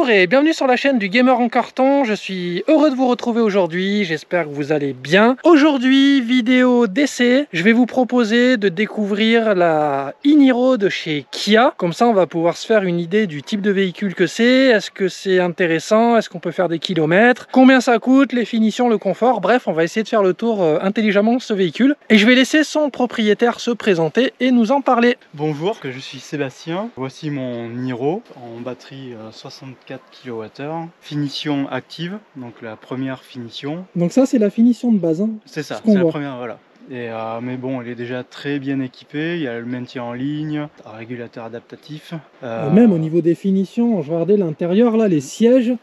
Bonjour et bienvenue sur la chaîne du Gamer en carton. Je suis heureux de vous retrouver aujourd'hui, j'espère que vous allez bien. Aujourd'hui, vidéo d'essai, je vais vous proposer de découvrir la e-Niro de chez Kia. Comme ça, on va pouvoir se faire une idée du type de véhicule que c'est. Est-ce que c'est intéressant? Est-ce qu'on peut faire des kilomètres? Combien ça coûte? Les finitions, le confort? Bref, on va essayer de faire le tour intelligemment de ce véhicule. Et je vais laisser son propriétaire se présenter et nous en parler. Bonjour, je suis Sébastien. Voici mon Niro en batterie 64 kWh. Finition active, donc la première finition. Donc ça, c'est la finition de base. Hein, c'est ça, c'est la première, voilà. Et, mais bon, elle est déjà très bien équipée. Il y a le maintien en ligne, un régulateur adaptatif. Même au niveau des finitions, je regardais l'intérieur, là, les sièges.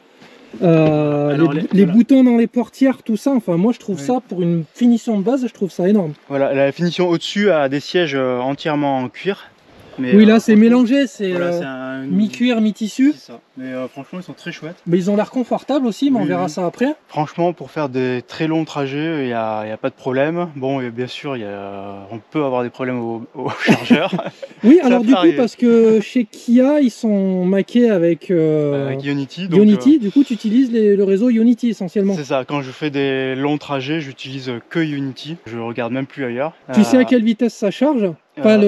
les voilà. Boutons dans les portières, tout ça, enfin moi je trouve ça pour une finition de base, je trouve ça énorme. Voilà, la finition au-dessus a des sièges entièrement en cuir. Mais oui, là c'est mélangé, c'est voilà, mi-cuir, mi-tissu. Mais franchement, ils sont très chouettes. Mais ils ont l'air confortables aussi, mais on verra ça après. Franchement, pour faire des très longs trajets, il n'y a pas de problème. Bon, et bien sûr, on peut avoir des problèmes au chargeur. Oui, alors du coup, parce que chez Kia, ils sont maqués avec Ionity. Ionity, du coup, tu utilises le réseau Ionity essentiellement. C'est ça, quand je fais des longs trajets, j'utilise que Ionity. Je regarde même plus ailleurs. Tu sais à quelle vitesse ça charge? Enfin,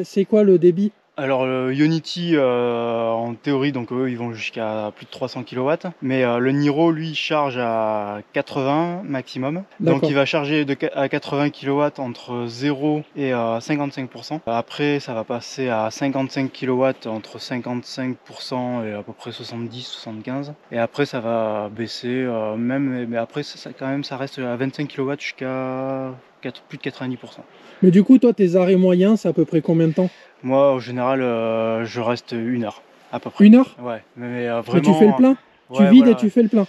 c'est quoi le débit? Alors Ionity en théorie, donc eux ils vont jusqu'à plus de 300 kW, mais le Niro lui charge à 80 maximum, donc il va charger à 80 kW entre 0 et 55%. Après ça va passer à 55 kW entre 55% et à peu près 70-75, et après ça va baisser mais après quand même ça reste à 25 kW jusqu'à plus de 90%. Mais du coup toi tes arrêts moyens c'est à peu près combien de temps? Moi, en général, je reste 1 heure, à peu près. 1 heure? Ouais, mais vraiment... Mais tu fais le plein? Tu vides et tu fais le plein?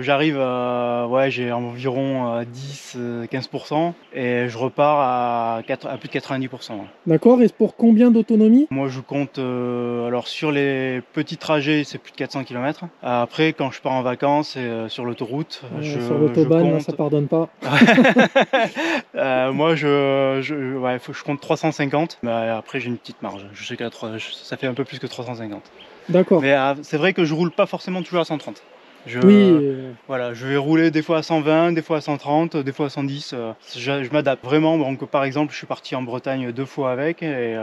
J'arrive, ouais, j'ai environ 10-15% et je repars à plus de 90%. Ouais. D'accord, et pour combien d'autonomie? Moi, je compte, alors sur les petits trajets, c'est plus de 400 km. Après, quand je pars en vacances et sur l'autoroute, sur l'autobahn, compte... ça pardonne pas. Moi, je compte 350, mais après, j'ai une petite marge. Je sais qu'à ça fait un peu plus que 350. D'accord. Mais c'est vrai que je roule pas forcément toujours à 130. Voilà, je vais rouler des fois à 120, des fois à 130, des fois à 110. Je m'adapte vraiment. Donc, par exemple, je suis parti en Bretagne 2 fois avec et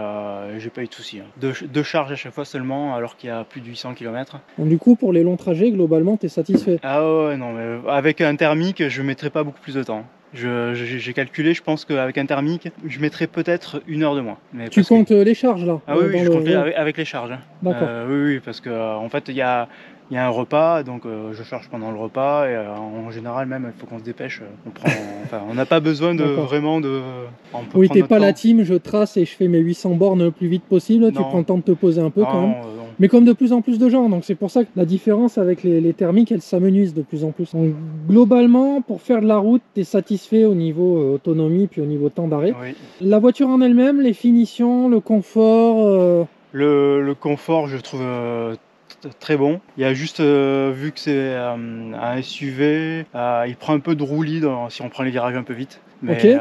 j'ai pas eu de soucis. Hein. Deux charges à chaque fois seulement, alors qu'il y a plus de 800 km. Donc, du coup, pour les longs trajets, globalement, tu es satisfait? Ah ouais, non, mais avec un thermique, je mettrai pas beaucoup plus de temps. J'ai calculé, je pense qu'avec un thermique, je mettrai peut-être 1 heure de moins. Mais tu comptes les charges là? Ah oui, je compte avec les charges. D'accord. Oui, parce qu'en fait, il y a un repas, donc je charge pendant le repas et en général même il faut qu'on se dépêche. On n'a pas besoin de vraiment de... Oui, t'es pas la team, je trace et je fais mes 800 bornes le plus vite possible, tu prends le temps de te poser un peu quand même. Mais comme de plus en plus de gens, donc c'est pour ça que la différence avec les thermiques, elle s'amenuise de plus en plus. Donc, globalement, pour faire de la route, tu es satisfait au niveau autonomie puis au niveau temps d'arrêt. Oui. La voiture en elle-même, les finitions, le confort... Le confort, je trouve très bon. Il y a juste, vu que c'est un SUV, il prend un peu de roulis si on prend les virages un peu vite. Mais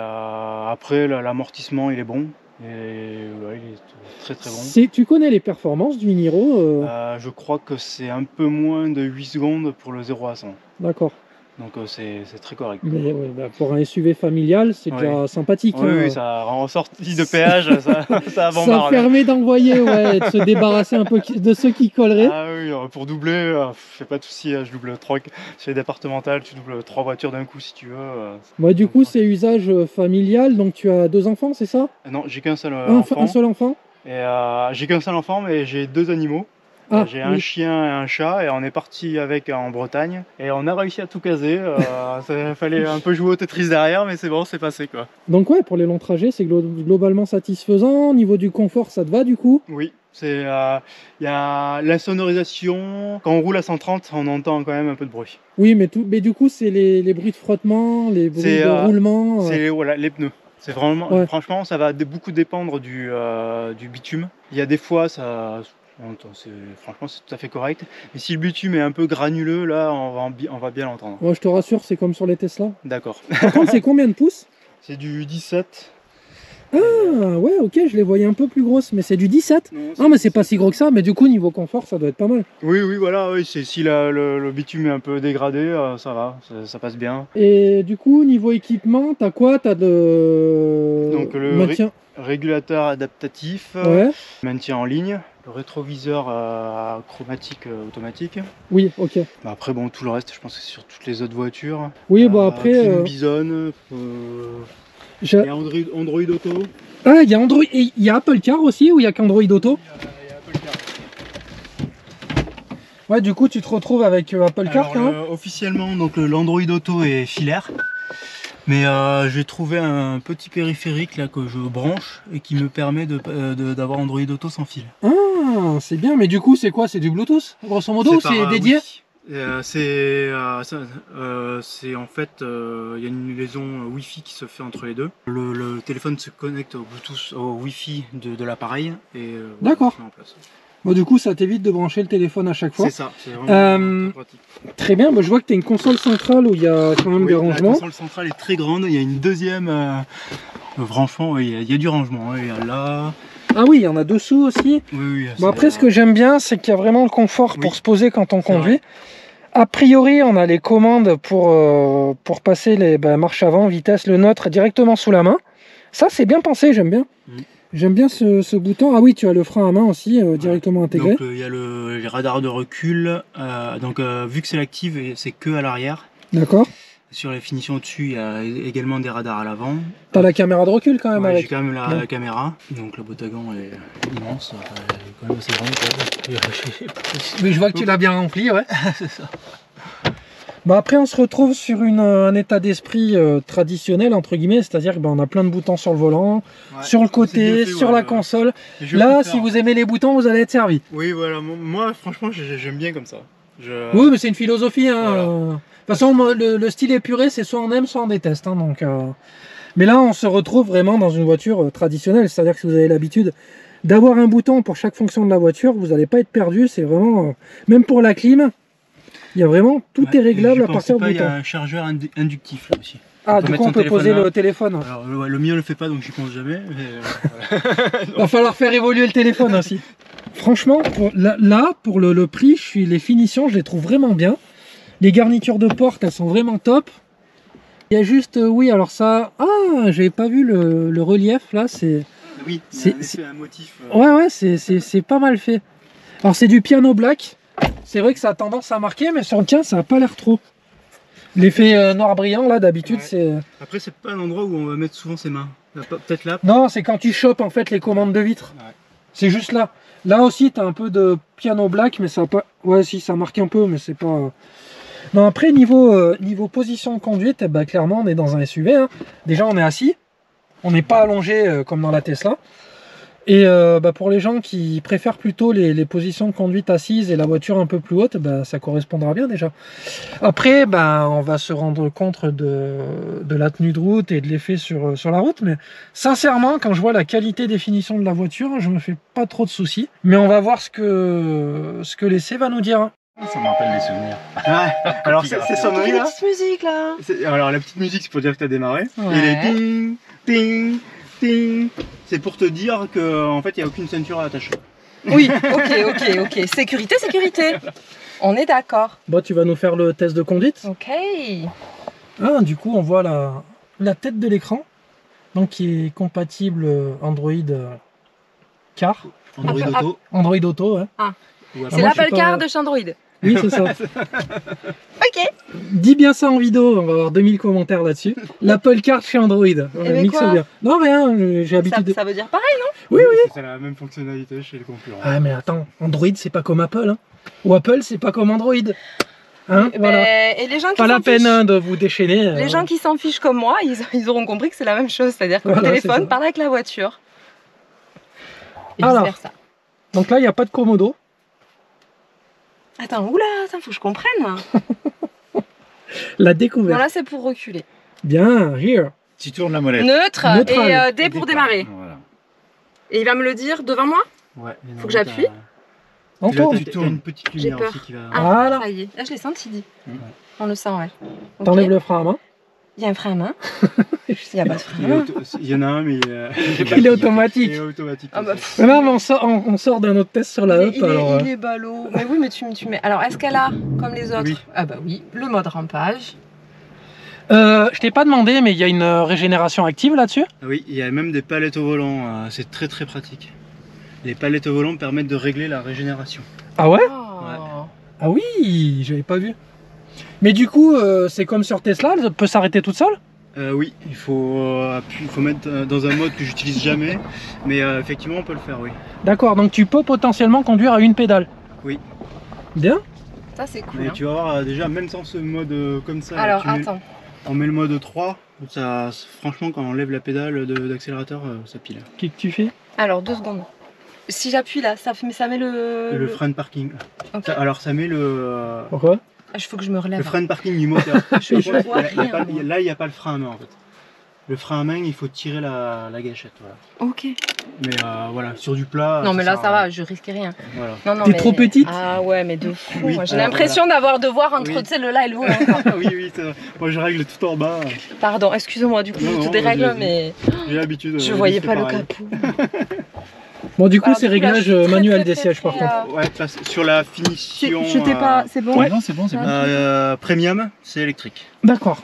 après, l'amortissement, il est bon. Et ouais, il est très très bon. Tu connais les performances du Niro? Je crois que c'est un peu moins de 8 secondes pour le 0 à 100. D'accord. Donc c'est très correct. Mais pour un SUV familial, c'est déjà sympathique. Oui, oui, ça en sortie de péage, ça avant marre. Ça permet d'envoyer, de se débarrasser un peu de ceux qui colleraient. Ah oui, pour doubler, je fais pas de soucis, je double 3, chez les départementales, tu doubles 3 voitures d'un coup si tu veux. Du coup, c'est usage familial, donc tu as 2 enfants, c'est ça? Non, j'ai qu'un seul enfant. Un seul enfant? Et j'ai qu'un seul enfant, mais j'ai 2 animaux. J'ai un chien et un chat et on est parti avec en Bretagne et on a réussi à tout caser. Il fallait un peu jouer au Tetris derrière, mais c'est bon, c'est passé quoi. Donc ouais, pour les longs trajets, c'est globalement satisfaisant. Au niveau du confort, ça te va du coup? Oui, il y a la sonorisation. Quand on roule à 130, on entend quand même un peu de bruit. Oui, mais du coup, c'est les bruits de frottement, les bruits de roulement. C'est les pneus. C'est vraiment, franchement, ça va beaucoup dépendre du bitume. Il y a des fois, franchement c'est tout à fait correct, mais si le bitume est un peu granuleux, là on va bien l'entendre. Moi je te rassure, c'est comme sur les Tesla. D'accord. Par contre, c'est combien de pouces? C'est du 17. Ah ouais, ok, je les voyais un peu plus grosses, mais c'est du 17. Non, mais c'est pas si gros que ça, mais du coup, niveau confort, ça doit être pas mal. Oui, oui, voilà, oui, si le bitume est un peu dégradé, ça va, ça passe bien. Et du coup, niveau équipement, t'as quoi? T'as de... Donc le maintien... régulateur adaptatif, Ouais. maintien en ligne, le rétroviseur chromatique automatique. Oui, ok. Bah, après, bon, tout le reste, je pense que c'est sur toutes les autres voitures. Oui, bah après... Clim Bison, il y a Android Auto. Ah, il y a Android... Et il y a Apple Car aussi, ou il y a qu'Android Auto? Il y a Apple Car. Ouais, du coup, tu te retrouves avec Apple Car quand même. Officiellement, donc l'Android Auto est filaire. Mais j'ai trouvé un petit périphérique là que je branche et qui me permet d'avoir Android Auto sans fil. Ah, c'est bien, mais du coup, c'est quoi? C'est du Bluetooth, grosso modo, ou c'est dédié? C'est en fait, il y a une liaison Wi-Fi qui se fait entre les deux. Le téléphone se connecte au Bluetooth, au Wi-Fi de l'appareil. D'accord. Bon, du coup, ça t'évite de brancher le téléphone à chaque fois. C'est ça, c'est vraiment pratique. Très bien, bah, je vois que tu as une console centrale où il y a quand même des rangements. La console centrale est très grande, il y a une deuxième, franchement, il y a du rangement. Il y a là. Ah oui, il y en a dessous aussi. Oui, bon, après, ce que j'aime bien, c'est qu'il y a vraiment le confort pour se poser quand on conduit. A priori, on a les commandes pour passer les marches avant, vitesse, le neutre directement sous la main. Ça, c'est bien pensé, j'aime bien. J'aime bien ce bouton. Ah oui, tu as le frein à main aussi directement intégré. Donc il y a les radars de recul. Donc vu que c'est l'active, c'est que à l'arrière. D'accord. Sur la finition au-dessus, il y a également des radars à l'avant. T'as la caméra de recul quand même avec. J'ai quand même la caméra. Donc le botagan est immense. Quand même assez grand. Mais je vois que tu l'as bien rempli, ouais. C'est ça. Bah après on se retrouve sur un état d'esprit traditionnel entre guillemets, c'est-à-dire qu'on a plein de boutons sur le volant, sur le côté, sur la console. Là si vous aimez les boutons vous allez être servi. Oui voilà, moi franchement j'aime bien comme ça. Oui mais c'est une philosophie hein. Voilà. De toute façon le style épuré c'est soit on aime soit on déteste hein, donc, mais là on se retrouve vraiment dans une voiture traditionnelle, c'est-à-dire que si vous avez l'habitude d'avoir un bouton pour chaque fonction de la voiture, vous n'allez pas être perdu, c'est vraiment, même pour la clim. Il y a vraiment, tout est réglable à partir du bouton. Il y a un chargeur inductif là aussi. Ah, du coup on peut poser le téléphone. Alors le mien ne le fait pas donc j'y pense jamais. Il va falloir faire évoluer le téléphone aussi. Franchement, pour le prix, les finitions, je les trouve vraiment bien. Les garnitures de porte, elles sont vraiment top. Il y a juste, oui, alors ça... Ah, j'avais pas vu le relief là, c'est... Oui, c'est un motif. Ouais, c'est pas mal fait. Alors c'est du piano black. C'est vrai que ça a tendance à marquer, mais sur le tien, ça n'a pas l'air trop. L'effet noir brillant, là, d'habitude, c'est... Après, c'est pas un endroit où on va mettre souvent ses mains. Peut-être là. Non, c'est quand tu chopes, en fait, les commandes de vitre. Ouais. C'est juste là. Là aussi, tu as un peu de piano black, mais ça n'a pas... Ouais, si, ça marque un peu, mais c'est pas... Non, après, niveau position de conduite, bah, clairement, on est dans un SUV. Hein. Déjà, on est assis. On n'est pas allongé comme dans la Tesla. Et pour les gens qui préfèrent plutôt les positions de conduite assises et la voiture un peu plus haute, ça correspondra bien déjà. Après, on va se rendre compte de la tenue de route et de l'effet sur la route. Mais sincèrement, quand je vois la qualité des finitions de la voiture, je me fais pas trop de soucis. Mais on va voir ce que l'essai va nous dire. Ça me rappelle des souvenirs. Alors c'est sonnerie là. La petite musique là. Alors la petite musique c'est pour dire que tu as démarré. Ouais. Et les ting, ting, ting, c'est pour te dire qu'en fait il n'y a aucune ceinture à attacher. Oui, ok. Sécurité. On est d'accord. Bon, tu vas nous faire le test de conduite. Ok. Ah, du coup on voit la tête de l'écran, donc qui est compatible Android Car. Android Auto. Android Auto, ouais. Ah. C'est l'Apple Car de chez Android. Oui, c'est ça. Ok. Dis bien ça en vidéo, on va avoir 2000 commentaires là-dessus. L'Apple Car chez Android. Mixe bien. Non, rien, j'ai l'habitude. Ça veut dire pareil, non? Oui. C'est la même fonctionnalité chez les concurrents. Ah, mais attends, Android, c'est pas comme Apple. Hein. Ou Apple, c'est pas comme Android. Hein, voilà. Et les gens qui pas la peine de vous déchaîner. Les gens qui s'en fichent comme moi, ils auront compris que c'est la même chose. C'est-à-dire que le téléphone parle avec la voiture. Et vice-versa. Donc là, il n'y a pas de commodo. Attends, faut que je comprenne. La découverte. Non, là, c'est pour reculer. Bien, here. Tu tournes la molette. Neutre et D pour démarrer. Voilà. Et il va me le dire devant moi? Ouais. Faut que j'appuie. On tourne. Tu tournes une petite lumière aussi qui va... Ah, voilà. Ça y est. Là, je l'ai senti dit. On le sent, ouais. T'enlèves le frein à main. Il y a un frein à main. Il n'y a pas de frein à main. Il y en a un, mais il est automatique. Il est automatique. Ah bah, mais là, on sort d'un autre test sur la Up. Il est ballot. Mais oui, mais tu mets. Alors, est-ce qu'elle a, comme les autres? Oui. Ah bah oui, le mode rampage. Je t'ai pas demandé, mais il y a une régénération active là-dessus? Oui, il y a même des palettes au volant. C'est très très pratique. Les palettes au volant permettent de régler la régénération. Ah ouais? Oh. Ah oui, j'avais pas vu. Mais du coup, c'est comme sur Tesla, elle peut s'arrêter toute seule? Oui, il faut mettre dans un mode que j'utilise jamais, mais effectivement on peut le faire, oui. D'accord, donc tu peux potentiellement conduire à une pédale? Oui. Bien. Ça c'est cool. Mais hein. tu vas voir, déjà même sans ce mode comme ça, Alors tu mets, attends. on met le mode 3, ça, franchement quand on lève la pédale d'accélérateur, ça pile. Qu'est-ce que tu fais? Alors 2 secondes. Si j'appuie là, ça met Le frein de parking. Okay. Alors ça met le... Pourquoi? Il faut que je me relève. Le frein de parking du moteur. Je vois rien, moi. Là il n'y a pas le frein à main en fait. Le frein à main, il faut tirer la gâchette. Voilà. Ok. Mais voilà, sur du plat. Non mais là ça va, je risque rien. Voilà. Non, T'es trop petite? Ah ouais, mais de fou. Oui, J'ai l'impression d'avoir de voir entre Oui. le là et le volant. Oui, oui, moi je règle tout en bas. Pardon, excuse-moi, du coup Non, je non, te dérègle, vas-y. mais J'ai l'habitude. je voyais pas le pareil. capot. Bon, du coup, Alors, c'est du coup, là, réglage je suis très, manuel très, des très, sièges par très, contre. Ouais, sur la finition. Je t'ai pas, c'est bon? Ouais. Non, c'est bon, c'est bon. Premium, c'est électrique. D'accord.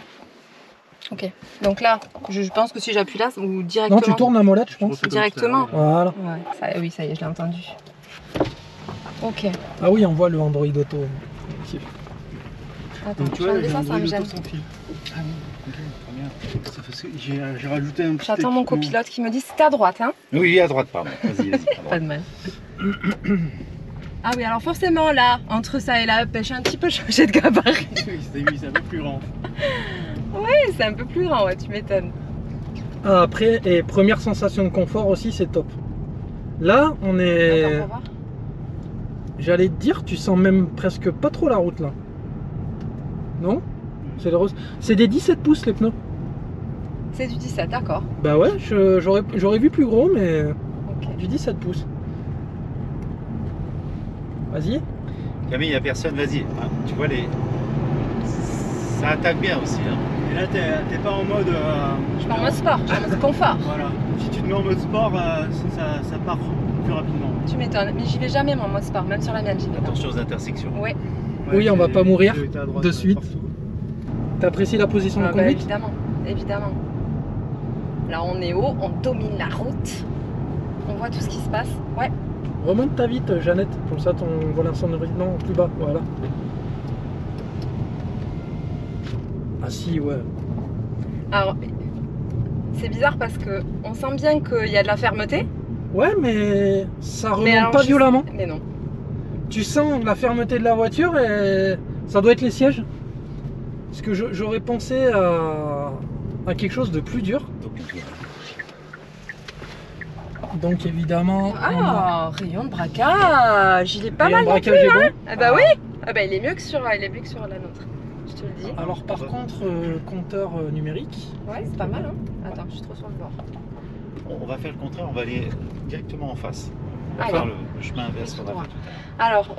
Ok. Donc là, je pense que si j'appuie là, ou directement. Non, tu tournes la molette, je pense. Directement. Voilà. Ouais, ça, oui, ça y est, je l'ai entendu. Ok. Ah oui, on voit le Android Auto. Attends, Donc tu je vois, vais enlever j'ai ça, un ça me gêne. sans fil. Ah oui, ok, très bien. Ça fait- J'ai rajouté un petit. J'attends mon équipement. copilote qui me dit c'était à droite, hein. Oui, à droite, pardon. Vas-y, vas-y. à Pas droite. de mal. Ah oui, alors forcément là, entre ça et la pêche, un petit peu changé de gabarit. Oui, c'est un peu plus grand. C'est un peu plus grand, ouais, tu m'étonnes. Ah, après, et première sensation de confort aussi, c'est top. Là, on est... Attends, pour voir. J'allais te dire, tu sens même presque pas trop la route là. Non? C'est le rose. C'est des 17 pouces les pneus. C'est du 17, d'accord. Bah ouais, j'aurais vu plus gros, mais Ok. du 17 pouces. Vas-y. Camille, il n'y a personne, vas-y. Ah, tu vois, ça attaque bien aussi. Hein. Et là, t'es pas en mode. Je suis en mode sport, je suis en mode confort. Voilà. Si tu te mets en mode sport, ça part plus rapidement. Tu m'étonnes, mais j'y vais jamais moi en mode sport, même sur la mienne j'y vais pas. Attention aux intersections. Ouais, Oui, on va pas mourir t'es à droite, de suite. partout. T'apprécies la position de ah bah, conduite? évidemment, évidemment. Là on est haut, on domine la route. On voit tout ce qui se passe. Ouais. Remonte ta vite, Jeannette. Comme ça, ton volant sonnerie. Non, plus bas. Voilà. Ah si, ouais. Alors, c'est bizarre parce que on sent bien qu'il y a de la fermeté. Ouais, mais ça Mais remonte alors, pas je- violemment. Mais non. Tu sens la fermeté de la voiture et ça doit être les sièges. Parce que j'aurais pensé à quelque chose de plus dur. Donc évidemment, Ah, rayon de braquage, il est pas rayon mal de non braquage plus, est hein. bon. Ah bah oui. Ah bah il est mieux que sur la nôtre. Je te le dis. Alors par contre, compteur numérique. Ouais, c'est pas mal, hein. Attends, je suis trop sur le bord. On va faire le contraire, on va aller directement en face. On va Allez. faire le chemin inverse qu'on a fait tout à l'heure. Alors,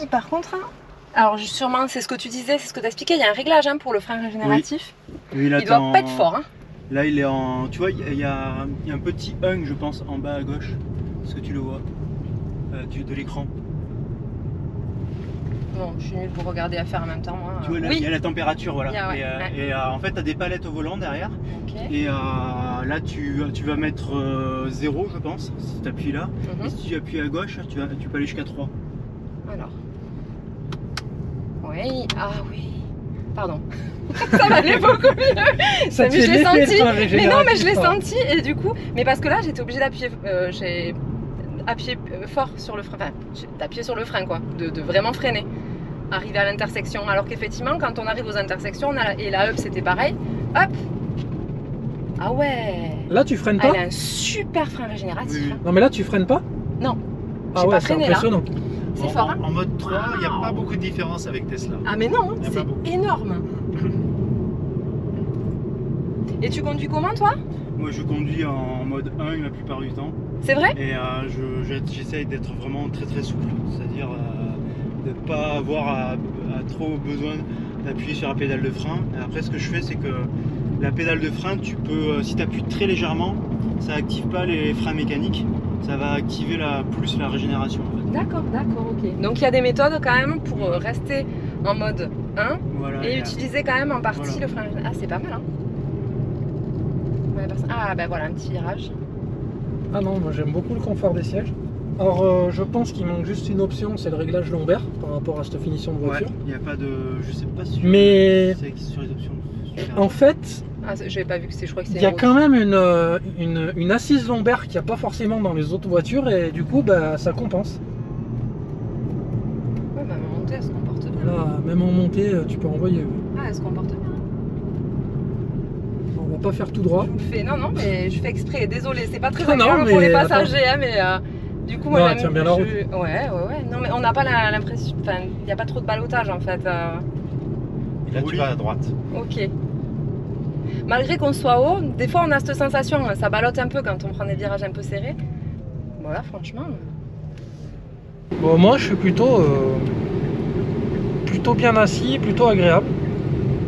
par contre, hein, alors sûrement c'est ce que tu disais, c'est ce que t'expliquais, il y a un réglage hein, pour le frein régénératif. Oui, là, Il doit pas être fort, hein. Là, il est en. Tu vois, il y a un petit hung, je pense, en bas à gauche. Est-ce que tu le vois de l'écran. Bon, je suis nulle pour regarder à faire en même temps, moi. Tu vois, là, il y a la température, voilà. Il y a, ouais, Et en fait, tu as des palettes au volant derrière. Ok. Et là, tu vas mettre 0, je pense, si tu appuies là. Mhm. Et si tu appuies à gauche, tu peux aller jusqu'à 3. Alors. Oui, ah oui. Pardon. Ça m'allait beaucoup mieux. Ça Mais te je fait l'ai l'effet de senti. frein Mais non, mais je l'ai régénératif, senti et du coup, mais parce que là j'étais obligée d'appuyer, j'ai appuyé fort sur le frein, enfin d'appuyer sur le frein quoi, de vraiment freiner, arriver à l'intersection. Alors qu'effectivement, quand on arrive aux intersections, et la Up c'était pareil, hop. Ah ouais. Là, tu freines pas? Elle a un super frein régénératif. Oui, oui. hein. Non, mais là, tu freines pas? Non. Ah J'ai ouais, pas c'est freiné, là. impressionnant. C'est fort, hein. En mode 3, il n'y a pas beaucoup de différence avec Tesla. Ah mais non, Il y a pas c'est beaucoup. énorme. Et tu conduis comment toi? Moi, je conduis en mode 1 la plupart du temps. C'est vrai? Et j'essaye d'être vraiment très très souple. C'est-à-dire de ne pas avoir à trop besoin d'appuyer sur la pédale de frein. Et après, ce que je fais, c'est que La pédale de frein, tu peux, si tu appuies très légèrement, ça active pas les freins mécaniques, ça va activer plus la régénération. En fait. D'accord, ok. Donc il y a des méthodes quand même pour rester en mode 1 voilà, et utiliser quand même en partie voilà. le frein. Ah, c'est pas mal, hein. Ah, ben voilà, un petit virage. Ah non, moi j'aime beaucoup le confort des sièges. Alors je pense qu'il manque juste une option, c'est le réglage lombaire par rapport à cette finition de voiture. Il n'y a pas de... je sais pas si mais sur les options. En fait, j'avais pas vu que c'est, je crois que c'est. il y a quand même une assise lombaire qu'il n'y a pas forcément dans les autres voitures et du coup bah, ça compense. Ouais, même en montée, elle se comporte bien. Là, même en montée, tu peux envoyer. Ah, elle se comporte bien. On va pas faire tout droit. Je vous le fais, non, mais je fais exprès, désolé, c'est pas très Non, agréable mais pour les passagers, hein, mais du coup, moi non, j'aime tiens bien la route. Ouais, non, mais on n'a pas l'impression, enfin, il n'y a pas trop de ballottage en fait. Et là, tu vas à droite. Ok. Malgré qu'on soit haut, des fois on a cette sensation, ça ballotte un peu quand on prend des virages un peu serrés. Voilà, franchement. Bon, moi je suis plutôt bien assis, plutôt agréable.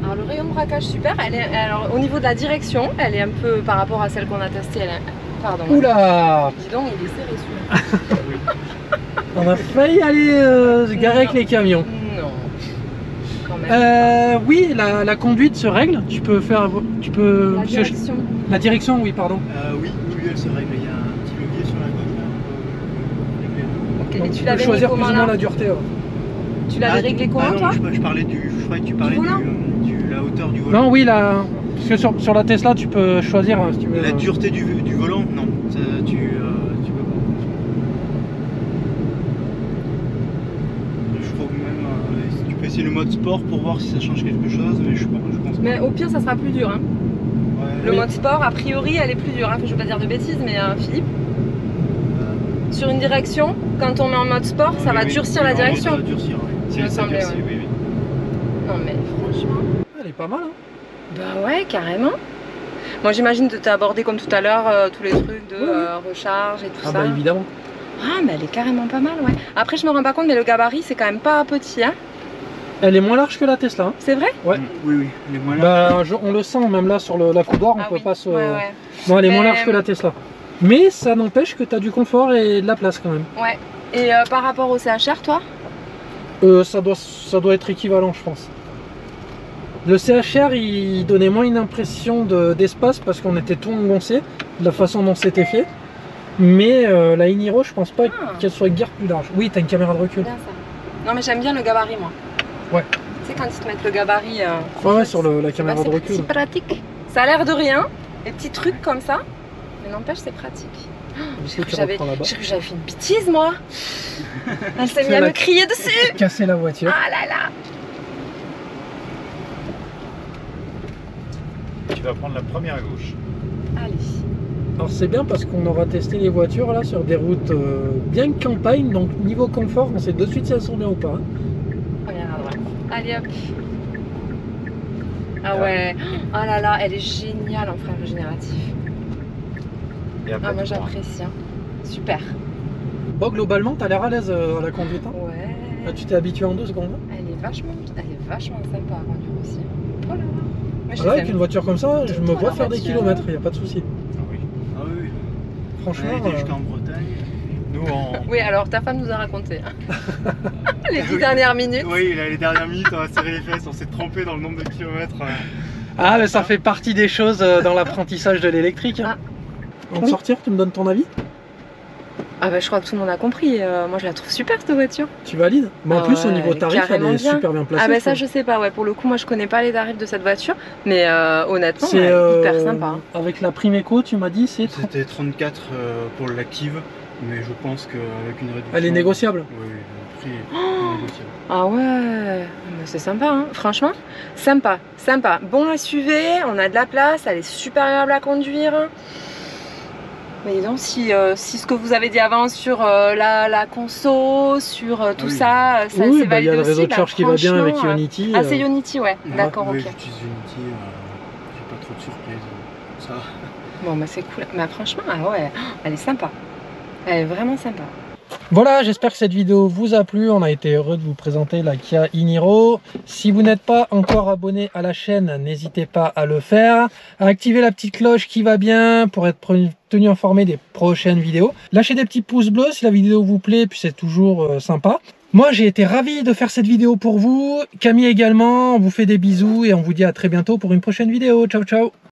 Alors le rayon de braquage super, alors au niveau de la direction, elle est un peu par rapport à celle qu'on a testée, pardon. Oula, Dis donc, il est serré celui-là. on a failli aller se garer avec les camions. Non, quand même. Oui, la conduite se règle. Tu peux faire, La direction. La direction, oui, pardon. Oui, elle se règle. Il y a un petit levier sur la gauche là, on peut régler. Ok, Donc, et tu tu peux l'avais mis choisir plus comment ou moins là? la dureté. Ouais. Tu l'avais réglé comment non, toi? je parlais je croyais que tu parlais de la hauteur du volant. Non, oui, parce que sur la Tesla, tu peux choisir si tu veux. La dureté du volant, non. Ça, tu peux pas. Je crois que même tu peux essayer le mode sport pour voir si ça change quelque chose, mais je pense pas. Mais au pire, ça sera plus dur. Hein. Ouais, Le mode sport, a priori, elle est plus dure. Hein. Je veux pas dire de bêtises, mais Philippe, sur une direction, quand on met en mode sport, ça va durcir la direction. Ça va durcir, oui. Il me semblait, ouais. Oui. Non, mais franchement. Elle est pas mal, hein. Bah ouais, carrément. Moi, j'imagine de t'aborder comme tout à l'heure tous les trucs de recharge et tout ça. Ah bah évidemment. Ah, mais elle est carrément pas mal, ouais. Après, je me rends pas compte, mais le gabarit, c'est quand même pas petit, hein. Elle est moins large que la Tesla. Hein. C'est vrai? Ouais. Oui, elle est moins large. Bah, on le sent même là sur la coudoir, on Ah peut oui. pas se. Ouais. Non, elle est moins Mais- large que la Tesla. Mais ça n'empêche que tu as du confort et de la place quand même. Ouais. Et par rapport au CHR, toi? Ça doit être équivalent, je pense. Le CHR, il donnait moins une impression d'espace parce qu'on était tout engoncé de la façon dont c'était fait. Mais la Iniro, je pense pas qu'elle soit guère plus large. Oui, t'as une caméra de recul. Bien ça. Non, mais j'aime bien le gabarit, moi. Ouais. Tu sais, quand ils te mettent le gabarit. Ouais, sur la caméra de recul. C'est pratique. Ça a l'air de rien, des petits trucs comme ça. Mais n'empêche, c'est pratique. Du J'ai coup, cru tu que reprends là-bas. j'avais fait une bêtise, moi. Elle s'est mise à Elle a- me crier dessus. Casser la voiture. Ah là là. Tu vas prendre la première à gauche. Allez. Alors c'est bien parce qu'on aura testé les voitures là sur des routes bien campagne, donc niveau confort, on sait de suite si elles sont bien ou pas. Hein. Première à droite. Allez hop. Ah ouais. Ah là là, elle est géniale en frein régénératif. Et après, Ah, moi tu prends. j'apprécie. Hein. Super. Bon, globalement, t'as l'air à l'aise à la conduite. Hein. Ouais. Ah, tu t'es habitué en 2 secondes. Hein. Elle est vachement sympa à conduire aussi. Oh là là. Moi, je Là, les avec aime. une voiture comme ça, je me Toi, vois la faire des voiture. kilomètres, il n'y a pas de souci. Ah oui. Ah oui. Franchement, On a été jusqu'en Bretagne. Nous Oui, alors ta femme nous a raconté. Hein. Les 10 dernières minutes. Oui, les dernières minutes, on a serré les fesses, on s'est trempé dans le nombre de kilomètres. ah, mais ça fait partie des choses dans l'apprentissage de l'électrique. Hein. Avant de Oui. sortir, tu me donnes ton avis? Ah bah je crois que tout le monde a compris. Moi je la trouve super cette voiture. Tu valides? Mais en Ah plus, au ouais, niveau elle est tarif, elle carrément est bien. super bien placée. Ah bah ça je je sais pas, ouais, pour le coup moi je connais pas les tarifs de cette voiture, mais honnêtement C'est elle est hyper sympa. Hein. Avec la prime éco, tu m'as dit, c'est. C'était 34 pour l'active, mais je pense qu'avec une réduction. Elle est négociable. Oui, le prix est négociable. Ah ouais, mais c'est sympa hein, franchement, sympa. Bon SUV, on a de la place, elle est super agréable à conduire. Mais donc si ce que vous avez dit avant sur la conso, sur tout oui. ça, ça Oui, c'est bah, il y validé a le aussi. réseau de charge qui va bien avec franchement, Ionity. Ah c'est Ionity, ouais, d'accord, Oui, ok. j'utilise Unity, j'ai pas trop de surprises. Ça. Bon bah c'est cool, mais franchement, ah ouais, elle est sympa. Elle est vraiment sympa. Voilà, j'espère que cette vidéo vous a plu. On a été heureux de vous présenter la Kia e-Niro. Si vous n'êtes pas encore abonné à la chaîne, n'hésitez pas à le faire, à activer la petite cloche qui va bien pour être tenu informé des prochaines vidéos. Lâchez des petits pouces bleus si la vidéo vous plaît, puis c'est toujours sympa. Moi, j'ai été ravi de faire cette vidéo pour vous. Camille également, on vous fait des bisous et on vous dit à très bientôt pour une prochaine vidéo. Ciao, ciao!